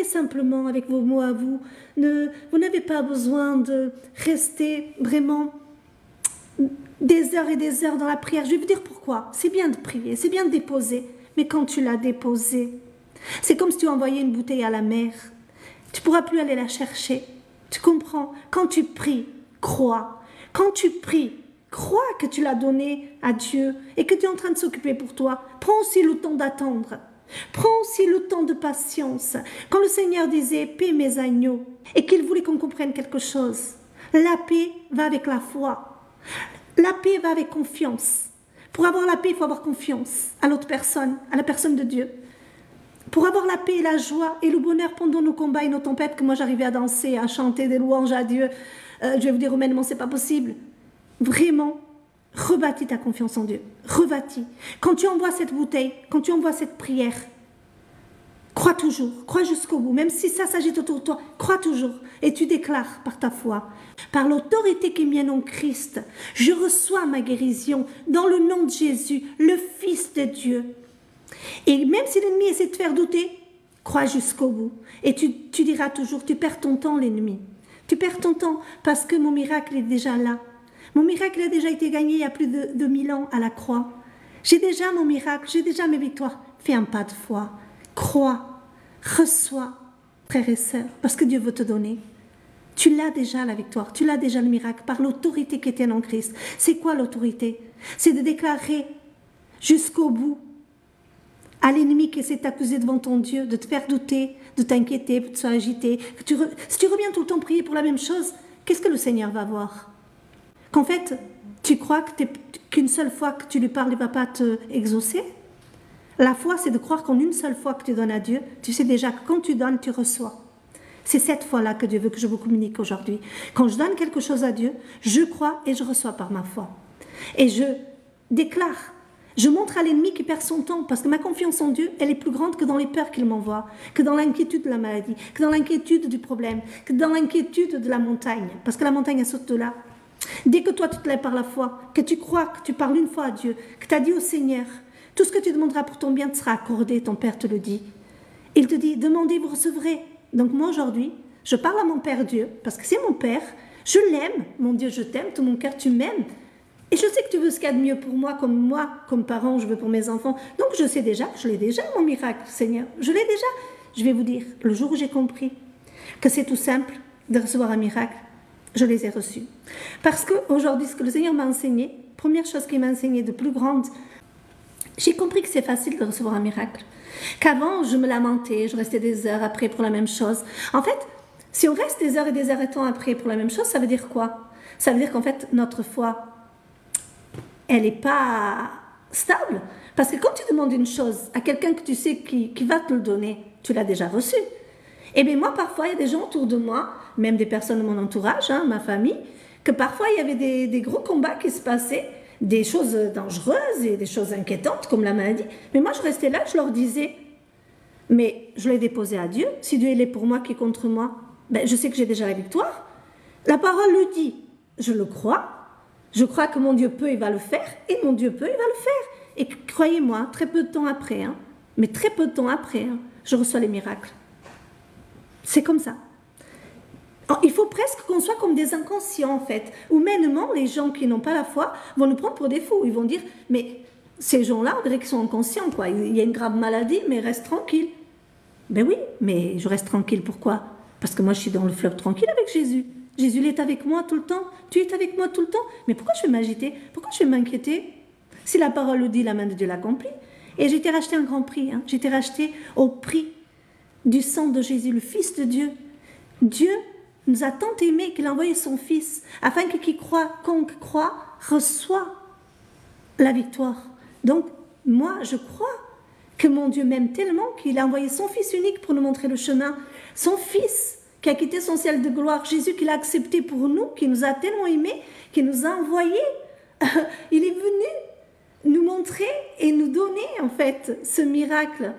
répondez simplement avec vos mots à vous. Vous n'avez pas besoin de rester vraiment des heures et des heures dans la prière. Je vais vous dire pourquoi. C'est bien de prier, c'est bien de déposer. Mais quand tu l'as déposé, c'est comme si tu envoyais une bouteille à la mer. Tu ne pourras plus aller la chercher. Tu comprends? Quand tu pries, crois. Quand tu pries, crois que tu l'as donné à Dieu et que tu es en train de s'occuper pour toi. Prends aussi le temps d'attendre. Prends aussi le temps de patience. Quand le Seigneur disait « paix mes agneaux » et qu'il voulait qu'on comprenne quelque chose, la paix va avec la foi. La paix va avec confiance. Pour avoir la paix, il faut avoir confiance à l'autre personne, à la personne de Dieu. Pour avoir la paix et la joie et le bonheur pendant nos combats et nos tempêtes, que moi j'arrivais à danser, à chanter des louanges à Dieu, je vais vous dire humainement, c'est pas possible. Vraiment, rebâtis ta confiance en Dieu. Rebâtis. Quand tu envoies cette bouteille, quand tu envoies cette prière, crois toujours, crois jusqu'au bout. Même si ça s'agite autour de toi, crois toujours. Et tu déclares par ta foi, par l'autorité qui est mienne en Christ, je reçois ma guérison dans le nom de Jésus, le Fils de Dieu. Et même si l'ennemi essaie de te faire douter, crois jusqu'au bout. Et tu diras toujours, tu perds ton temps l'ennemi. Tu perds ton temps parce que mon miracle est déjà là. Mon miracle a déjà été gagné il y a plus de 1000 ans à la croix. J'ai déjà mon miracle, j'ai déjà mes victoires. Fais un pas de foi. Crois, reçois, frères et sœurs, parce que Dieu veut te donner. Tu l'as déjà la victoire, tu l'as déjà le miracle par l'autorité qui est en Christ. C'est quoi l'autorité? C'est de déclarer jusqu'au bout à l'ennemi qui essaie de t'accuser devant ton Dieu, de te faire douter, de t'inquiéter, de te agiter. Si tu reviens tout le temps prier pour la même chose, qu'est-ce que le Seigneur va voir? Qu'en fait, tu crois qu'une seule fois que tu lui parles, il ne va pas te exaucer? La foi, c'est de croire qu'en une seule fois que tu donnes à Dieu, tu sais déjà que quand tu donnes, tu reçois. C'est cette foi-là que Dieu veut que je vous communique aujourd'hui. Quand je donne quelque chose à Dieu, je crois et je reçois par ma foi. Et je déclare, je montre à l'ennemi qui perd son temps, parce que ma confiance en Dieu, elle est plus grande que dans les peurs qu'il m'envoie, que dans l'inquiétude de la maladie, que dans l'inquiétude du problème, que dans l'inquiétude de la montagne, parce que la montagne, elle saute de là. Dès que toi, tu te lèves par la foi, que tu crois, que tu parles une fois à Dieu, que tu as dit au Seigneur, tout ce que tu demanderas pour ton bien te sera accordé, ton Père te le dit. Il te dit, demandez, vous recevrez. Donc moi, aujourd'hui, je parle à mon Père Dieu, parce que c'est mon Père, je l'aime, mon Dieu, je t'aime, tout mon cœur, tu m'aimes. Et je sais que tu veux ce qu'il y a de mieux pour moi, comme parent, je veux pour mes enfants. Donc je sais déjà, je l'ai déjà, mon miracle, Seigneur. Je l'ai déjà. Je vais vous dire, le jour où j'ai compris que c'est tout simple de recevoir un miracle, je les ai reçus. Parce qu'aujourd'hui, ce que le Seigneur m'a enseigné, première chose qu'il m'a enseigné de plus grande, j'ai compris que c'est facile de recevoir un miracle. Qu'avant, je me lamentais, je restais des heures après pour la même chose. En fait, si on reste des heures et des heures et temps après pour la même chose, ça veut dire quoi? Ça veut dire qu'en fait, notre foi, elle n'est pas stable. Parce que quand tu demandes une chose à quelqu'un que tu sais qui va te le donner, tu l'as déjà reçu. Et bien moi, parfois, il y a des gens autour de moi, même des personnes de mon entourage, ma famille, que parfois, il y avait des gros combats qui se passaient, des choses dangereuses et des choses inquiétantes, comme la maladie. Mais moi, je restais là, je leur disais, mais je l'ai déposé à Dieu. Si Dieu il est pour moi, qui est contre moi, ben, je sais que j'ai déjà la victoire. La parole le dit, je le crois. Je crois que mon Dieu peut, il va le faire. Et mon Dieu peut, il va le faire. Et croyez-moi, très peu de temps après, mais très peu de temps après, je reçois les miracles. C'est comme ça. Alors, il faut presque qu'on soit comme des inconscients, en fait. Humainement, les gens qui n'ont pas la foi vont nous prendre pour des fous. Ils vont dire, mais ces gens-là, on dirait qu'ils sont inconscients, quoi. Il y a une grave maladie, mais reste tranquille. Ben oui, mais je reste tranquille, pourquoi? Parce que moi, je suis dans le fleuve tranquille avec Jésus. Jésus, il est avec moi tout le temps. Tu es avec moi tout le temps. Mais pourquoi je vais m'agiter? Pourquoi je vais m'inquiéter? Si la parole le dit, la main de Dieu l'accomplit. Et j'ai été racheté un grand prix. J'ai été racheté au prix du sang de Jésus, le Fils de Dieu. Dieu nous a tant aimés qu'il a envoyé son Fils, afin que qui croit, quiconque croit, reçoit la victoire. Donc, moi, je crois que mon Dieu m'aime tellement qu'il a envoyé son Fils unique pour nous montrer le chemin. Son Fils qui a quitté son ciel de gloire, Jésus qui l'a accepté pour nous, qui nous a tellement aimés, qui nous a envoyés. Il est venu nous montrer et nous donner, en fait, ce miracle